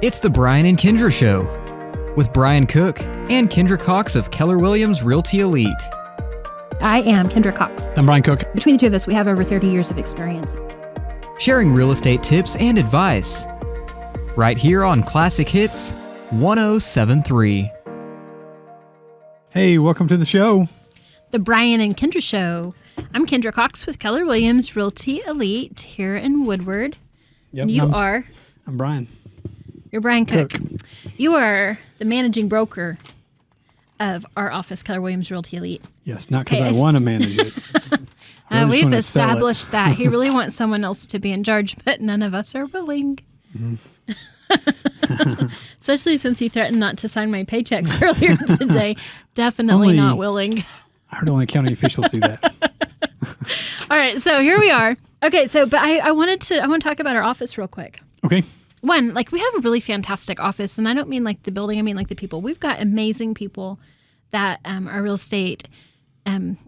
It's the Brian and Kindra Show with Brian Cook and Kindra Cox of Keller Williams Realty Elite. I am Kindra Cox. I'm Brian Cook. Between the two of us, we have over 30 years of experience. Sharing real estate tips and advice. Right here on Classic Hits 1073. Hey, welcome to the show. The Brian and Kindra Show. I'm Kindra Cox with Keller Williams Realty Elite here in Woodward. Yep, And I'm Brian. You're Brian Cook. You are the managing broker of our office, Keller Williams Realty Elite. Yes, not because I want to manage it. We've established that. He really wants someone else to be in charge, but none of us are willing. Mm-hmm. Especially since he threatened not to sign my paychecks earlier today. Definitely not willing. I heard only county officials do that. All right, so here we are. Okay, but I want to talk about our office real quick. Okay. One, we have a really fantastic office, and I don't mean like the building, I mean like the people. We've got amazing people that are real estate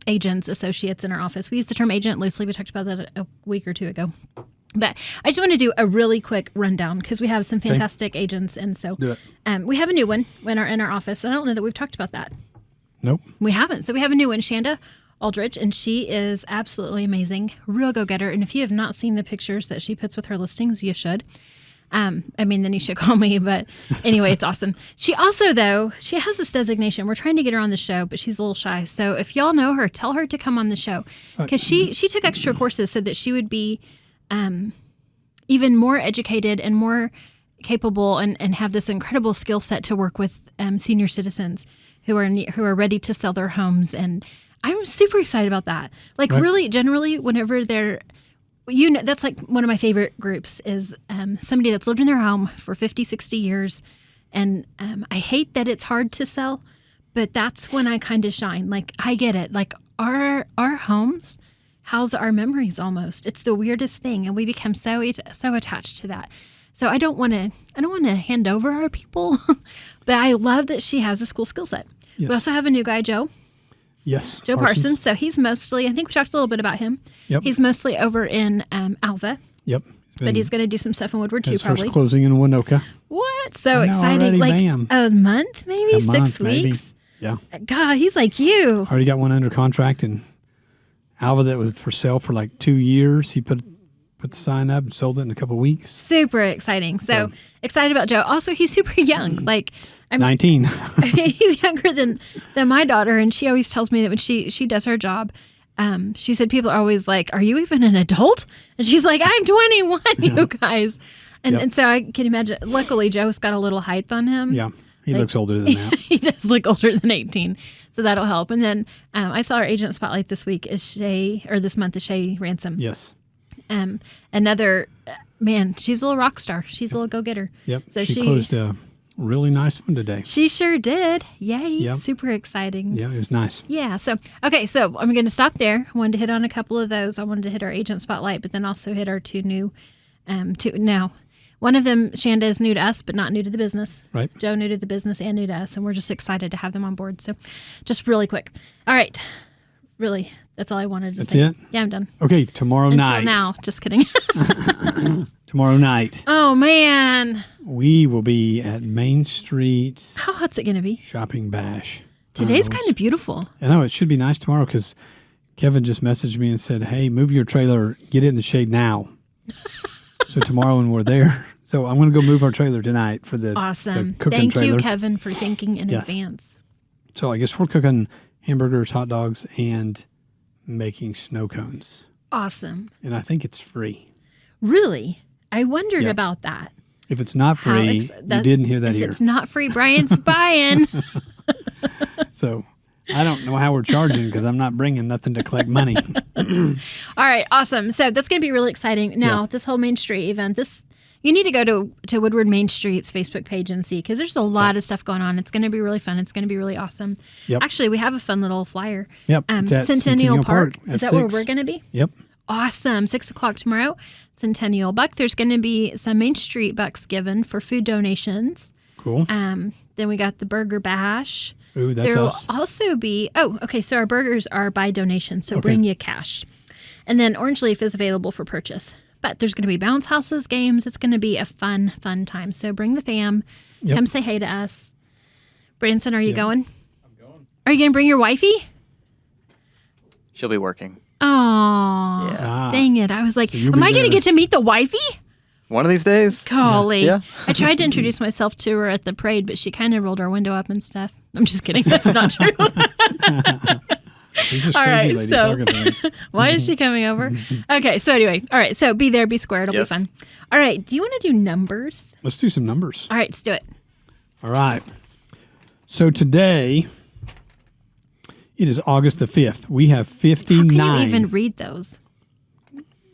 agents, associates in our office. We use the term agent loosely. We talked about that a week or two ago. But I just want to do a really quick rundown because we have some fantastic agents, and so we have a new one in our office. I don't know that we've talked about that. Nope. We haven't. So we have a new one, Shanda Aldrich, and she is absolutely amazing, real go-getter. And if you have not seen the pictures that she puts with her listings, you should. Then you should call me, but anyway, it's awesome. She also, though, she has this designation. We're trying to get her on the show, but she's a little shy. So if y'all know her, tell her to come on the show because she took extra courses so that she would be even more educated and more capable and have this incredible skill set to work with senior citizens who are ready to sell their homes. And I'm super excited about that. Really, generally, whenever they're that's one of my favorite groups is somebody that's lived in their home for 50, 60 years. And I hate that it's hard to sell, but that's when I kind of shine. I get it. Our homes house our memories almost. It's the weirdest thing. And we become so attached to that. So I don't want to hand over our people, but I love that she has a school skill set. Yes. We also have a new guy, Joe. Yes. Joe Parsons. So he's mostly, I think we talked a little bit about him. Yep. He's mostly over in Alva. Yep. But he's going to do some stuff in Woodward too, probably. First closing in Winoka. What? So exciting. Already, bam. A month, maybe? 6 weeks? Maybe. Yeah. God, he's like you. Already got one under contract in Alva that was for sale for 2 years. He put the sign up and sold it in a couple of weeks. Super exciting. So excited about Joe. Also, he's super young. 19. He's younger than my daughter, and she always tells me that when she does her job, she said people are always like, "Are you even an adult?" And she's like, "I'm 21, you guys." And so I can imagine. Luckily, Joe's got a little height on him. Yeah, he looks older than that. He does look older than 18, so that'll help. And then I saw our agent spotlight this month is Shay Ransom. Yes. Another man. She's a little rock star. She's a little go getter. Yep. So she closed a really nice one today. She sure did. Yay. Yep. Super exciting. Yeah, it was nice. Yeah. So I'm going to stop there. I wanted to hit on a couple of those. I wanted to hit our agent spotlight, but then also hit our two new, now. One of them, Shanda, is new to us, but not new to the business. Right. Joe, new to the business and new to us, and we're just excited to have them on board. So just really quick. All right. Really, that's all I wanted to say. That's it? Yeah, I'm done. Okay, tomorrow night. Until now. Just kidding. Tomorrow night. Oh, man. We will be at Main Street. How hot's it going to be? Shopping Bash. Today's kind of beautiful. I know, it should be nice tomorrow because Kevin just messaged me and said, "Hey, move your trailer, get it in the shade now." So tomorrow when we're there. So I'm going to go move our trailer tonight for the awesome. The cooking Thank trailer. you, Kevin, for thinking in advance. So I guess we're cooking hamburgers, hot dogs, and making snow cones. Awesome. And I think it's free. Really? I wondered about that. If it's not free, you didn't hear that here. If it's not free, Brian's buying. So I don't know how we're charging because I'm not bringing nothing to collect money. All right, awesome. So that's going to be really exciting. Now, this whole Main Street event, you need to go to Woodward Main Street's Facebook page and see because there's a lot of stuff going on. It's going to be really fun. It's going to be really awesome. Yep. Actually, we have a fun little flyer. Yep. It's at Centennial Park. Is that 6. where we're going to be? Yep. Awesome. 6:00 tomorrow, Centennial Buck. There's going to be some Main Street bucks given for food donations. Cool. Then we got the Burger Bash. Ooh, that's there us. will also be, so our burgers are by donation, so bring you cash. And then Orange Leaf is available for purchase. But there's going to be bounce houses, games. It's going to be a fun, fun time. So bring the fam. Yep. Come say hey to us. Branson, are you going? I'm going. Are you going to bring your wifey? She'll be working. Oh, Yeah. dang it. I was like, you'll am be I going to there. get to meet the wifey? One of these days. Golly. Yeah. I tried to introduce myself to her at the parade, but she kind of rolled her window up and stuff. I'm just kidding. That's not true. These are All crazy right, lady so- talking to me. Why is she coming over? Okay, so anyway. All right, so be there, be square. It'll Yes. be fun. All right, do you want to do numbers? Let's do some numbers. All right, let's do it. All right. So today, it is August the 5th. We have How 59. can you even read those?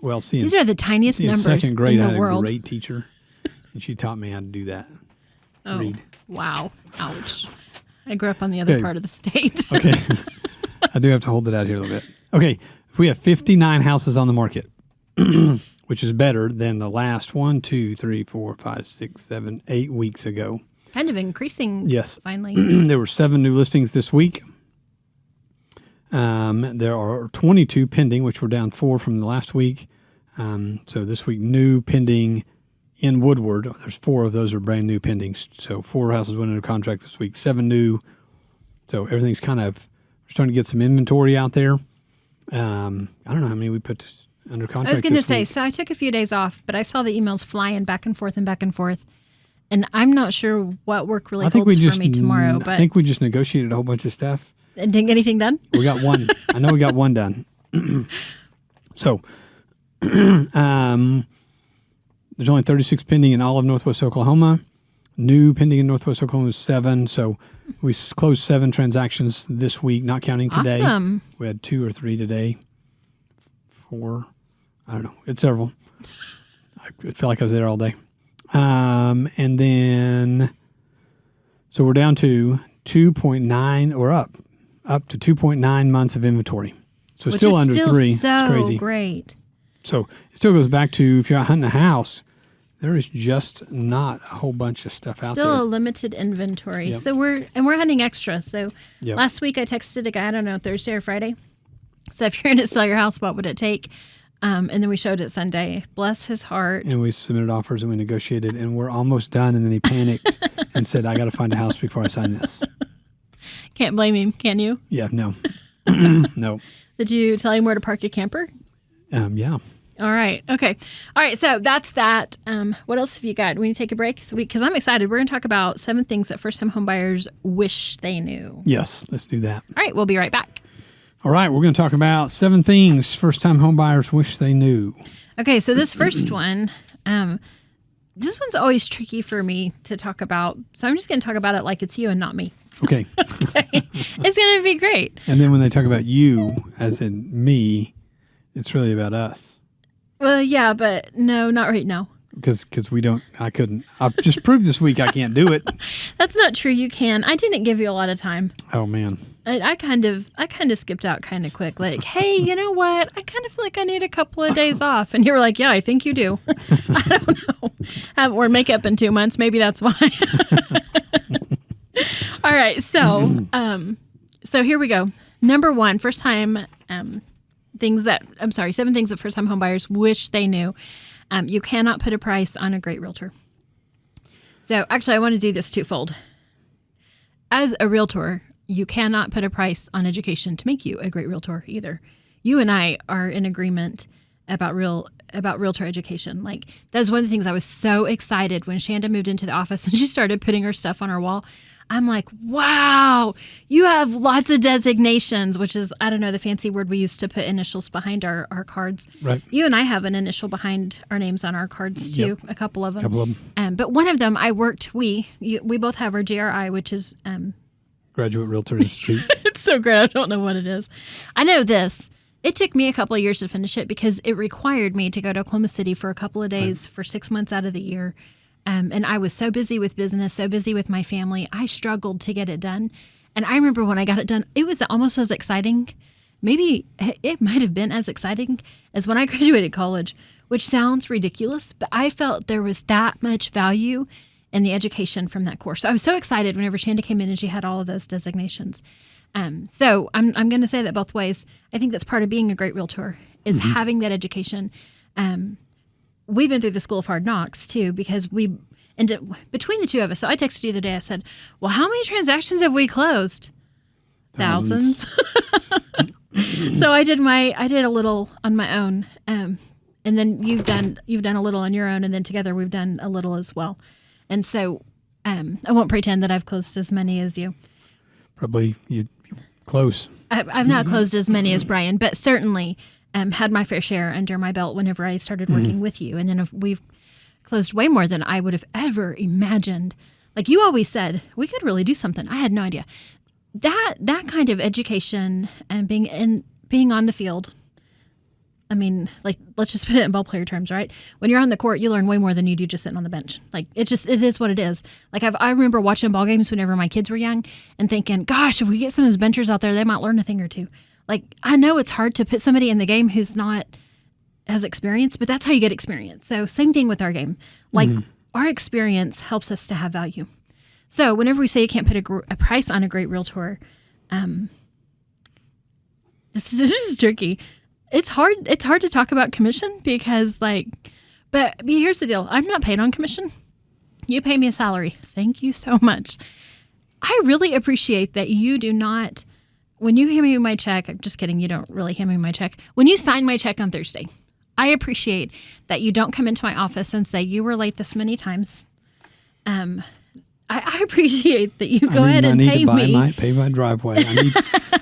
Well, see, These are the tiniest in numbers second grade, in I the had world. a great teacher, and she taught me how to do that. Oh, read. wow. Ouch. I grew up on the other Okay. part of the state. Okay. I do have to hold it out here a little bit. Okay. We have 59 houses on the market, which is better than the last 1, 2, 3, 4, 5, 6, 7, 8 weeks ago. Kind of increasing. Yes. Finally. There were 7 new listings this week. There are 22 pending, which were down 4 from the last week. So this week, new pending in Woodward. There's 4 of those are brand new pendings. So 4 houses went under contract this week, 7 new. So everything's kind of, we're starting to get some inventory out there. I don't know how many we put under contract. I was going to this say, week. so I took a few days off, but I saw the emails flying back and forth and back and forth. And I'm not sure what work really holds for me tomorrow. But I think we just negotiated a whole bunch of stuff. and didn't get anything done? We got one. I know we got one done. So, there's only 36 pending in all of Northwest Oklahoma. New pending in Northwest Oklahoma is 7. So we closed 7 transactions this week, not counting today. Awesome. We had 2 or 3 today. 4. I don't know. It's several. I feel like I was there all day. And then, so we're down to 2.9 or up to 2.9 months of inventory. So Which still is under still 3. so It's crazy. great. So it still goes back to if you're out hunting a house, there is just not a whole bunch of stuff out Still a there. limited inventory. Yep. So we're hunting extra. So Yep. last week I texted a guy, I don't know, Thursday or Friday. So if you're going to sell your house, what would it take? And then we showed it Sunday. Bless his heart. And we submitted offers and we negotiated and we're almost done. And then he panicked and said, I got to find a house before I sign this. Can't blame him, can you? Yeah, no. No. Did you tell him where to park your camper? Yeah. All right. Okay. All right. So that's that. What else have you got? We need to take a break because I'm excited. We're going to talk about 7 things that first-time homebuyers wish they knew. Yes, let's do that. All right. We'll be right back. All right, we're going to talk about 7 things first-time homebuyers wish they knew. Okay. So this first one, this one's always tricky for me to talk about. So I'm just going to talk about it like it's you and not me. Okay. It's going to be great. And then when they talk about you, as in me, it's really about us. Well, yeah, but no, not right now. Because I've just proved this week I can't do it. That's not true. You can. I didn't give you a lot of time. Oh, man. I kind of skipped out kind of quick. Like, hey, you know what? I kind of feel like I need a couple of days off. And you were like, yeah, I think you do. I don't know. I haven't worn makeup in 2 months. Maybe that's why. All right. So, so here we go. Number 1, first time 7 things that first time homebuyers wish they knew. You cannot put a price on a great realtor. So actually, I want to do this twofold. As a realtor, you cannot put a price on education to make you a great realtor either. You and I are in agreement about realtor education. Like, that's one of the things I was so excited when Shanda moved into the office and she started putting her stuff on our wall. I'm like, wow, you have lots of designations, which is, I don't know, the fancy word we use to put initials behind our cards. Right. You and I have an initial behind our names on our cards too, a couple of them. Couple of them. But one of them we both have our GRI, which is, Graduate Realtor Institute. it's so great. I don't know what it is. I know this. It took me a couple of years to finish it because it required me to go to Oklahoma City for a couple of days for 6 months out of the year. And I was so busy with business, so busy with my family, I struggled to get it done. And I remember when I got it done, it was almost as exciting. Maybe it might have been as exciting as when I graduated college, which sounds ridiculous, but I felt there was that much value in the education from that course. So I was so excited whenever Shanda came in and she had all of those designations. So I'm going to say that both ways. I think that's part of being a great realtor is having that education. we've been through the school of hard knocks too, because between the two of us. So I texted you the day. I said, "Well, how many transactions have we closed?" Thousands. So I did a little on my own, and then you've done a little on your own, and then together we've done a little as well. And so I won't pretend that I've closed as many as you. Probably you close. I've not closed as many as Brian, but certainly had my fair share under my belt whenever I started working with you. And then we've closed way more than I would have ever imagined. Like you always said, we could really do something. I had no idea. That kind of education and being on the field. I mean, like, let's just put it in ball player terms, right? When you're on the court, you learn way more than you do just sitting on the bench. Like, it is what it is. Like, I remember watching ball games whenever my kids were young and thinking, gosh, if we get some of those benchers out there, they might learn a thing or two. Like, I know it's hard to put somebody in the game who's not as experienced, but that's how you get experience. So same thing with our game. Like, our experience helps us to have value. So whenever we say you can't put a price on a great realtor, this is tricky. It's hard to talk about commission because but here's the deal. I'm not paid on commission. You pay me a salary. Thank you so much. I really appreciate that you do not, when you hand me my check, I'm just kidding, you don't really hand me my check. When you sign my check on Thursday, I appreciate that you don't come into my office and say you were late this many times. I appreciate that you go ahead and pay me. Pay my driveway.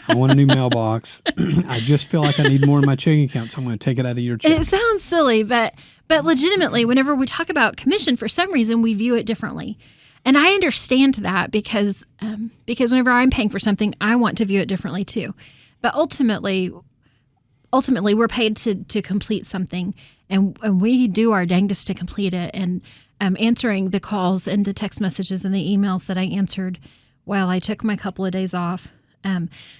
I want a new mailbox. I just feel like I need more in my checking account, so I'm going to take it out of your check. It sounds silly, but legitimately, whenever we talk about commission, for some reason we view it differently. And I understand that because whenever I'm paying for something, I want to view it differently too. But ultimately we're paid to complete something, and we do our dangest to complete it. And answering the calls and the text messages and the emails that I answered while I took my couple of days off.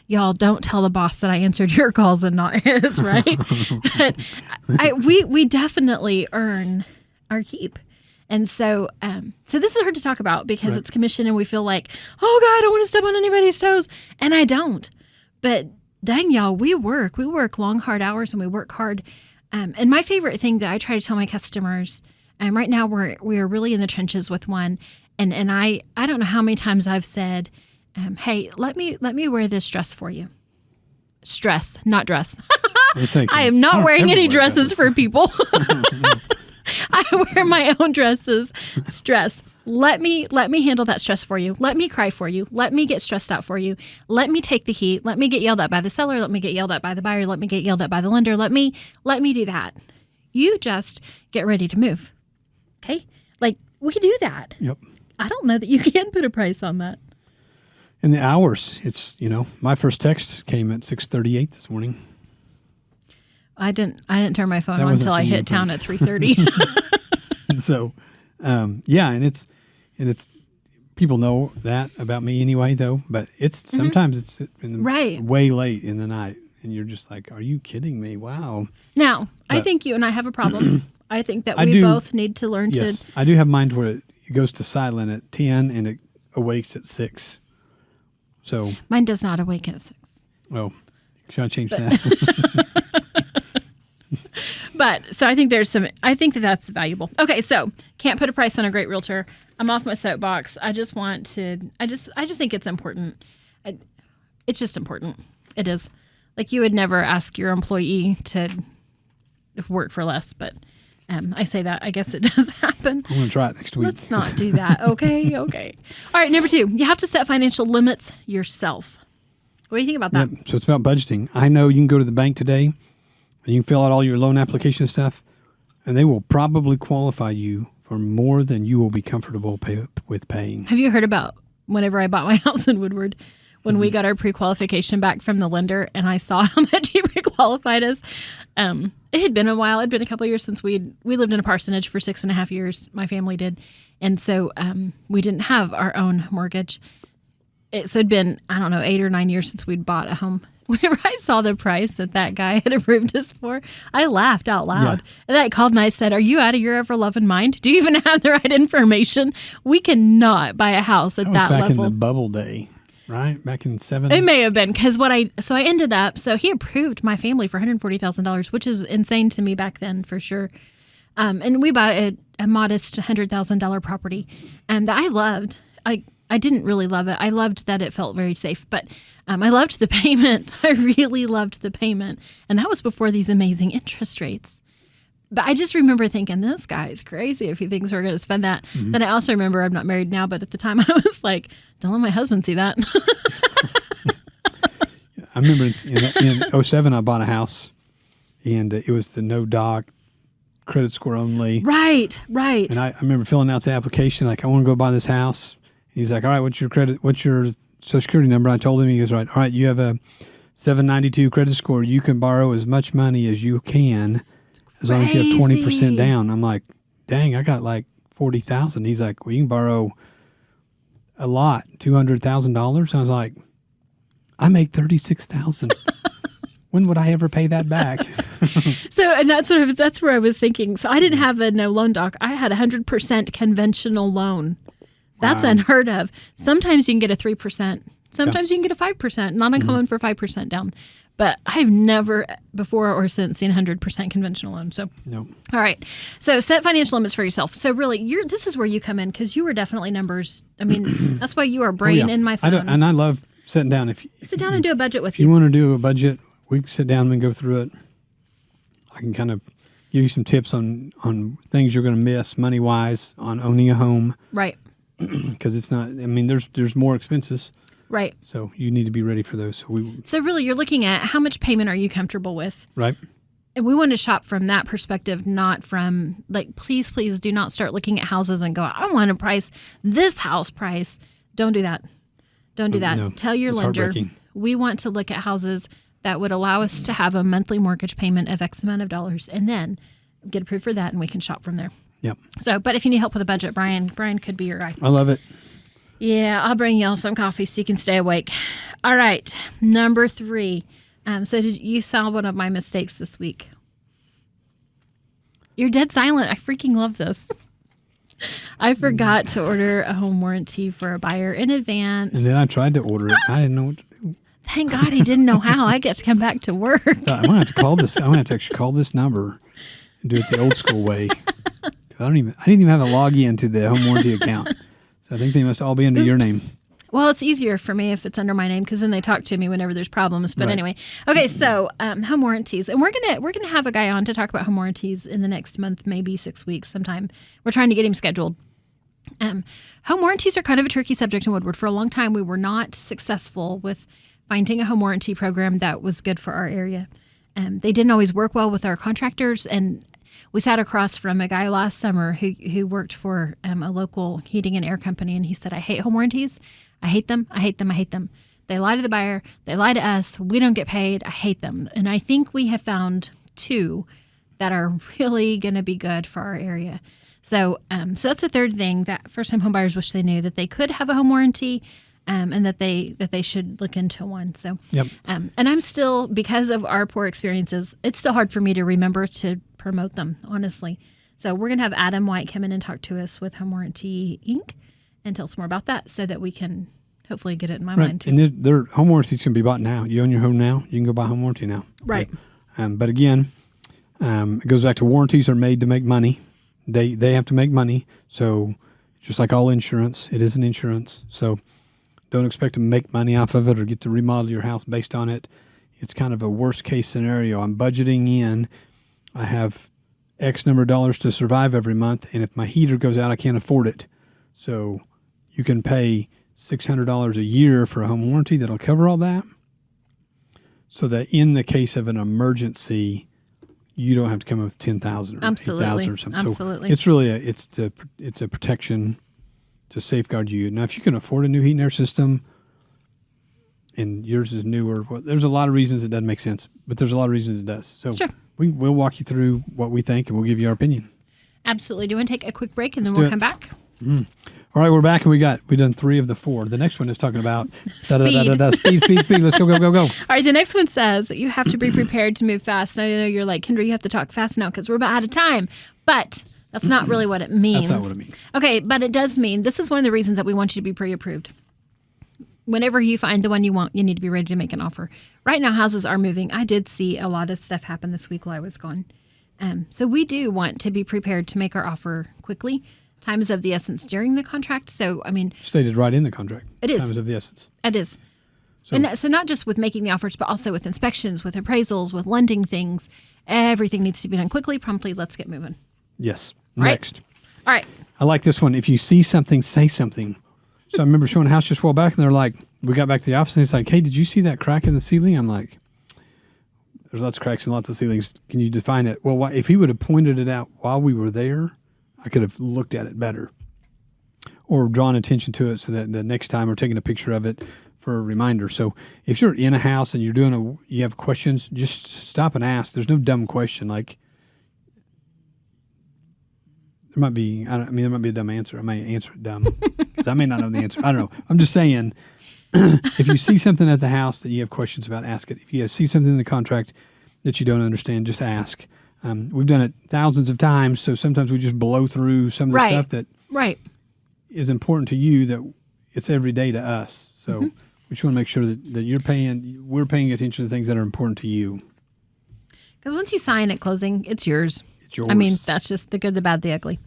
Y'all don't tell the boss that I answered your calls and not his, right? But we definitely earn our keep. And so this is hard to talk about because it's commission and we feel like, oh God, I don't want to step on anybody's toes. And I don't. But dang, y'all, we work long, hard hours and we work hard. And my favorite thing that I try to tell my customers, right now we are really in the trenches with one. And I don't know how many times I've said, hey, let me wear this dress for you. Stress, not dress. I am not wearing any dresses for people. I wear my own dresses. Stress. Let me handle that stress for you. Let me cry for you. Let me get stressed out for you. Let me take the heat. Let me get yelled at by the seller. Let me get yelled at by the buyer. Let me get yelled at by the lender. Let me do that. You just get ready to move. Okay? Like, we do that. Yep. I don't know that you can put a price on that. And the hours, it's, my first text came at 6:38 this morning. I didn't turn my phone on until I hit town at 3:30. And so, and it's people know that about me anyway, though. But it's sometimes it's way late in the night, and you're just like, "Are you kidding me? Wow!" Now, I think you and I have a problem. I think that we both need to learn to. I do have mine where it goes to silent at 10 and it awakes at 6. So mine does not awake at 6. Well, should I change that? But so I think that's valuable. Okay, so can't put a price on a great realtor. I'm off my soapbox. I just think it's important. It's just important. It is. Like, you would never ask your employee to work for less, but I say that. I guess it does happen. I'm going to try it next week. Let's not do that. Okay. All right, number 2, you have to set financial limits yourself. What do you think about that? Yep. So it's about budgeting. I know you can go to the bank today and you can fill out all your loan application stuff, and they will probably qualify you for more than you will be comfortable with paying. Have you heard about whenever I bought my house in Woodward, when we got our pre-qualification back from the lender and I saw how much he pre-qualified us? It had been a while. It had been a couple of years since we lived in a parsonage for 6.5 years. My family did. And so we didn't have our own mortgage. So it'd been, 8 or 9 years since we'd bought a home. Whenever I saw the price that guy had approved us for, I laughed out loud. Yeah. And I called and I said, "Are you out of your ever-loving mind? Do you even have the right information? We cannot buy a house at that level." Back in the bubble day, right? Back in 7. It may have been, because I ended up, so he approved my family for $140,000, which is insane to me back then for sure. And we bought a modest $100,000 property that I loved. I didn't really love it. I loved that it felt very safe, but I loved the payment. I really loved the payment. And that was before these amazing interest rates. But I just remember thinking, this guy's crazy if he thinks we're going to spend that. Mm-hmm. Then I also remember I'm not married now, but at the time I was like, don't let my husband see that. I remember in 2007 I bought a house, and it was the no doc, credit score only. Right. And I remember filling out the application, like, I want to go buy this house. He's like, all right, what's your social security number? I told him. He goes, all right, you have a 792 credit score. You can borrow as much money as you can as long as you have 20% down. I'm like, dang, I got like 40,000. He's like, well, you can borrow a lot, $200,000. I was like, I make 36,000. When would I ever pay that back? And that's where I was thinking. So I didn't have a no loan doc. I had 100% conventional loan. That's unheard of. Sometimes you can get a 3%. Sometimes you can get a 5%. Not uncommon for 5% down. But I've never before or since seen 100% conventional loan. So, No. All right. So set financial limits for yourself. So really, this is where you come in because you are definitely numbers. I mean, that's why you are brain in my phone. I love sitting down. Sit down and do a budget with If you want to do a budget, we can sit down and go through it. I can kind of give you some tips on things you're going to miss money-wise on owning a home. Right. Because it's not, I mean, there's more expenses. Right. So you need to be ready for those. So really, you're looking at how much payment are you comfortable with? Right. And we want to shop from that perspective, not from like, please do not start looking at houses and go, I want to price this house price. Don't do that. Don't do that. No, Tell your it's lender, heartbreaking. we want to look at houses that would allow us to have a monthly mortgage payment of X amount of dollars and then get approved for that and we can shop from there. Yep. So, but if you need help with a budget, Brian could be your guy. I love it. Yeah, I'll bring y'all some coffee so you can stay awake. All right, number 3. So you saw one of my mistakes this week. You're dead silent. I freaking love this. I forgot to order a home warranty for a buyer in advance. And then I tried to order it. I didn't know what to do. Thank God he didn't know how. I get to come back to work. I'm going to have to call this. I'm going to have to actually call this number and do it the old school way. I didn't even have a login to the home warranty account. So I think they must all be under your name. Well, it's easier for me if it's under my name because then they talk to me whenever there's problems. But Right. anyway, okay. So home warranties, and we're gonna have a guy on to talk about home warranties in the next month, maybe 6 weeks sometime. We're trying to get him scheduled. Home warranties are kind of a tricky subject in Woodward. For a long time, we were not successful with finding a home warranty program that was good for our area. They didn't always work well with our contractors, and we sat across from a guy last summer who worked for a local heating and air company, and he said, I hate home warranties. I hate them. I hate them. I hate them. They lie to the buyer. They lie to us. We don't get paid. I hate them. And I think we have found 2 that are really going to be good for our area. So that's the third thing that first-time homebuyers wish they knew, that they could have a home warranty, and that they should look into one. So, Yep. and I'm still, because of our poor experiences, it's still hard for me to remember to promote them, honestly. So we're going to have Adam White come in and talk to us with Home Warranty Inc. and tell us more about that so that we can hopefully get it in my mind too. And their home warranties can be bought now. You own your home now, you can go buy home warranty now. Right. But again, it goes back to warranties are made to make money. They have to make money. So just like all insurance, it is an insurance. So don't expect to make money off of it or get to remodel your house based on it. It's kind of a worst case scenario. I'm budgeting in. I have X number of dollars to survive every month. And if my heater goes out, I can't afford it. So you can pay $600 a year for a home warranty that'll cover all that. So that in the case of an emergency, you don't have to come up with $10,000 or $8,000 or something. Absolutely. So it's really it's a protection to safeguard you. Now, if you can afford a new heat and air system and yours is newer, well, there's a lot of reasons it doesn't make sense, but there's a lot of reasons it does. So Sure. we'll walk you through what we think and we'll give you our opinion. Absolutely. Do you want to take a quick break and then Let's do we'll it. come back? All right, we're back and we've done 3 of the 4. The next one is talking about Speed. Speed. Let's go. All right, the next one says that you have to be prepared to move fast. And I know you're like, Kindra, you have to talk fast now because we're about out of time. But that's not really what it means. That's not what it means. Okay, but it does mean, this is one of the reasons that we want you to be pre-approved. Whenever you find the one you want, you need to be ready to make an offer. Right now, houses are moving. I did see a lot of stuff happen this week while I was gone. So we do want to be prepared to make our offer quickly. Time is of the essence during the contract. So, I mean, Stated right in the contract. It is. Time is of the essence. it is. So not just with making the offers, but also with inspections, with appraisals, with lending things. Everything needs to be done quickly, promptly. Let's get moving. Yes. Right. Next. All right. I like this one. If you see something, say something. So I remember showing a house just a while back, and they're like, we got back to the office, and it's like, hey, did you see that crack in the ceiling? I'm like, there's lots of cracks and lots of ceilings. Can you define it? Well, if he would have pointed it out while we were there, I could have looked at it better or drawn attention to it so that the next time we're taking a picture of it for a reminder. So if you're in a house and you have questions, just stop and ask. There's no dumb question. Like, there might be a dumb answer. I may answer it dumb because I may not know the answer. I don't know. I'm just saying, if you see something at the house that you have questions about, ask it. If you see something in the contract that you don't understand, just ask. We've done it thousands of times, so sometimes we just blow through some of the stuff that is important to you that it's every day to us. So we just want to make sure that we're paying attention to things that are important to you. Because once you sign at closing, it's yours. It's yours. I mean, that's just the good, the bad, the ugly.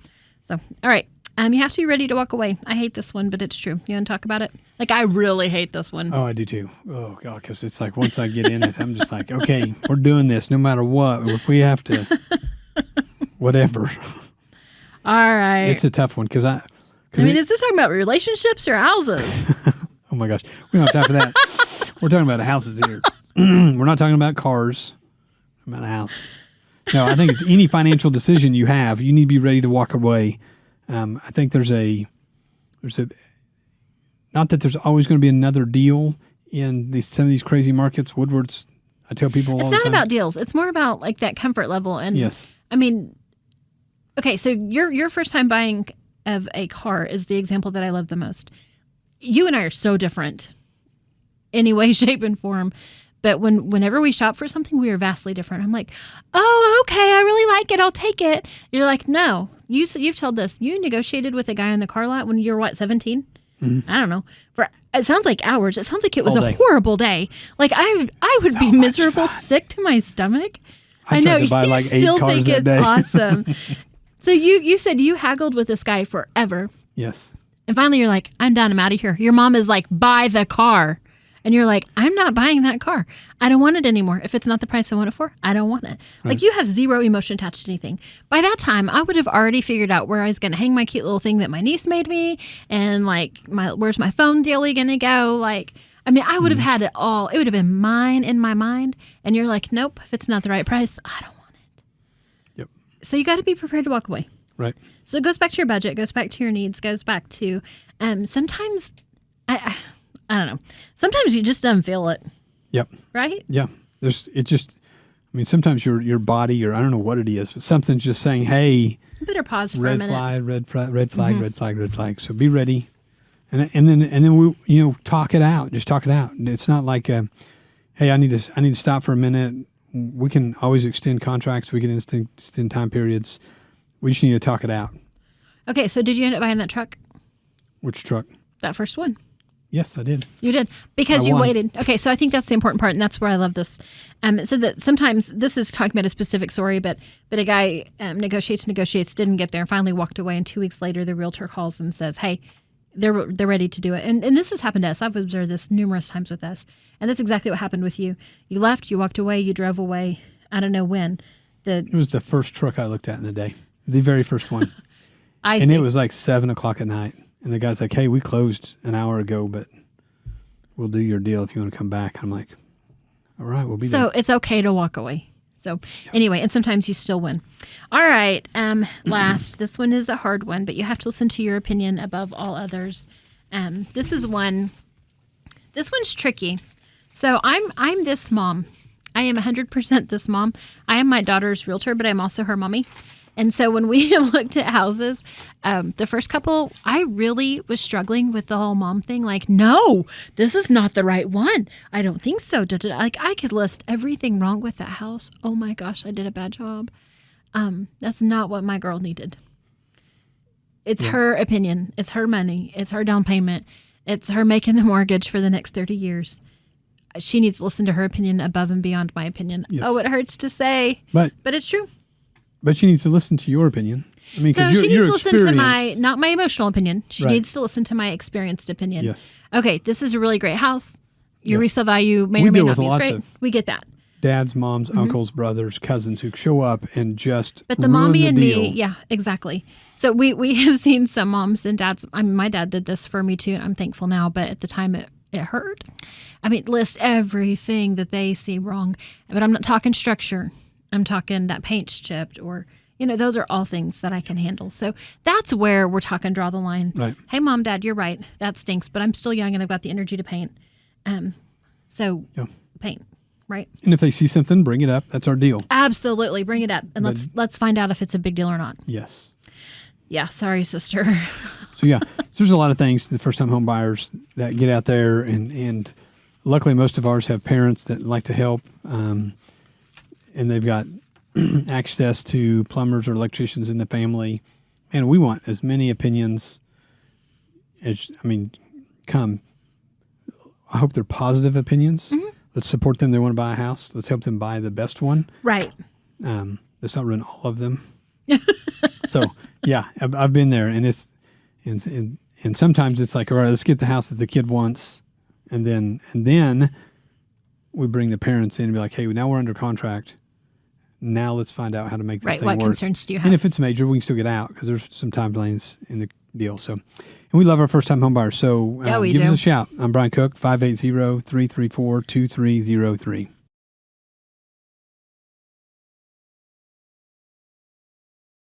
So, all right. You have to be ready to walk away. I hate this one, but it's true. You want to talk about it? Like, I really hate this one. Oh, I do too. Oh, God, because it's like once I get in it, I'm just like, okay, we're doing this no matter what. If we have to, whatever. All right. It's a tough one because is this talking about relationships or houses? Oh, my gosh. We don't have time for that. We're talking about houses here. We're not talking about cars. We're talking about houses. No, I think it's any financial decision you have, you need to be ready to walk away. I think there's not that there's always going to be another deal in some of these crazy markets. Woodward's, I tell people all the time. It's not about deals. It's more about like that comfort level. And yes. I mean, okay, so your first time buying of a car is the example that I love the most. You and I are so different any way, shape, and form. But whenever we shop for something, we are vastly different. I'm like, oh, okay, I really like it. I'll take it. You're like, no. You've told us you negotiated with a guy in the car lot when you were, 17? Mm-hmm. I don't know. It sounds like hours. It sounds like it was a horrible day. Like, I would so be miserable, sick to my stomach. I know to buy you like 8 still cars think that it's day. awesome. So you said you haggled with this guy forever. Yes. And finally you're like, I'm done. I'm out of here. Your mom is like, buy the car. And you're like, I'm not buying that car. I don't want it anymore. If it's not the price I want it for, I don't want it. Right. Like, you have zero emotion attached to anything. By that time, I would have already figured out where I was going to hang my cute little thing that my niece made me. And like, where's my phone daily going to go? Like, I mean, I would have had it all. It would have been mine in my mind. And you're like, nope, if it's not the right price, I don't want it. Yep. So you got to be prepared to walk away. Right. So it goes back to your budget, goes back to your needs, goes back to sometimes I don't know. Sometimes you just don't feel it. Yep. Right? Yeah. Sometimes your body, or I don't know what it is, but something's just saying, hey, better pause for a minute. Red flag. So be ready. And then we, talk it out. Just talk it out. It's not like, hey, I need to stop for a minute. We can always extend contracts. We can extend time periods. We just need to talk it out. Okay. So did you end up buying that truck? Which truck? That first one. Yes, I did. You did, because you waited. Okay, so I think that's the important part, and that's where I love this. It said that sometimes, this is talking about a specific story, but a guy negotiates, didn't get there, finally walked away, and 2 weeks later, the realtor calls and says, hey, they're ready to do it. And this has happened to us. I've observed this numerous times with us, and that's exactly what happened with you. You left, you walked away, you drove away. I don't know when. It was the first truck I looked at in the day, the very first one. And it was like 7 o'clock at night. And the guy's like, hey, we closed an hour ago, but we'll do your deal if you want to come back. I'm like, all right, we'll be there. So it's okay to walk away. So anyway, and sometimes you still win. All right. Last, this one is a hard one, but you have to listen to your opinion above all others. This one's tricky. So I'm this mom. I am 100% this mom. I am my daughter's realtor, but I'm also her mommy. And so when we looked at houses, the first couple, I really was struggling with the whole mom thing. Like, no, this is not the right one. I don't think so. Like, I could list everything wrong with that house. Oh my gosh, I did a bad job. That's not what my girl needed. It's her opinion. It's her money. It's her down payment. It's her making the mortgage for the next 30 years. She needs to listen to her opinion above and beyond my opinion. Yes. Oh, it hurts to say, but it's true. But she needs to listen to your opinion. I mean, So because she needs you're to listen to experienced. not my emotional opinion. She Right. needs to listen to my experienced opinion. Yes. Okay, this is a really great house. Your Yes. resale value may We or may deal not with be as lots great. of- We get that. Dads, moms, uncles, brothers, cousins who show up and just But the ruin mommy the and deal. me, yeah, exactly. So we have seen some moms and dads. I mean, my dad did this for me too, and I'm thankful now. But at the time, it hurt. I mean, list everything that they see wrong. But I'm not talking structure. I'm talking that paint's chipped, or those are all things that I can handle. So that's where we're talking draw the line. Right. Hey, mom, dad, you're right. That stinks, but I'm still young and I've got the energy to paint. So Yeah. paint, right? And if they see something, bring it up. That's our deal. Absolutely, bring it up, and let's find out if it's a big deal or not. Yes. Yeah, sorry, sister. So yeah, so there's a lot of things the first time home buyers that get out there, and luckily most of ours have parents that like to help, and they've got access to plumbers or electricians in the family, and we want as many opinions as come. I hope they're positive opinions. Mm-hmm. Let's support them. They want to buy a house. Let's help them buy the best one. Right. Let's not ruin all of them. So yeah, I've been there, and it's and sometimes it's like, all right, let's get the house that the kid wants, and then we bring the parents in and be like, hey, now we're under contract. Now let's find out how to make this Right. thing What work. concerns do you have? And if it's major, we can still get out because there's some time lanes in the deal. So, and we love our first time home buyers. So Yeah, we give do. us a shout. I'm Brian Cook, 580-334-2303.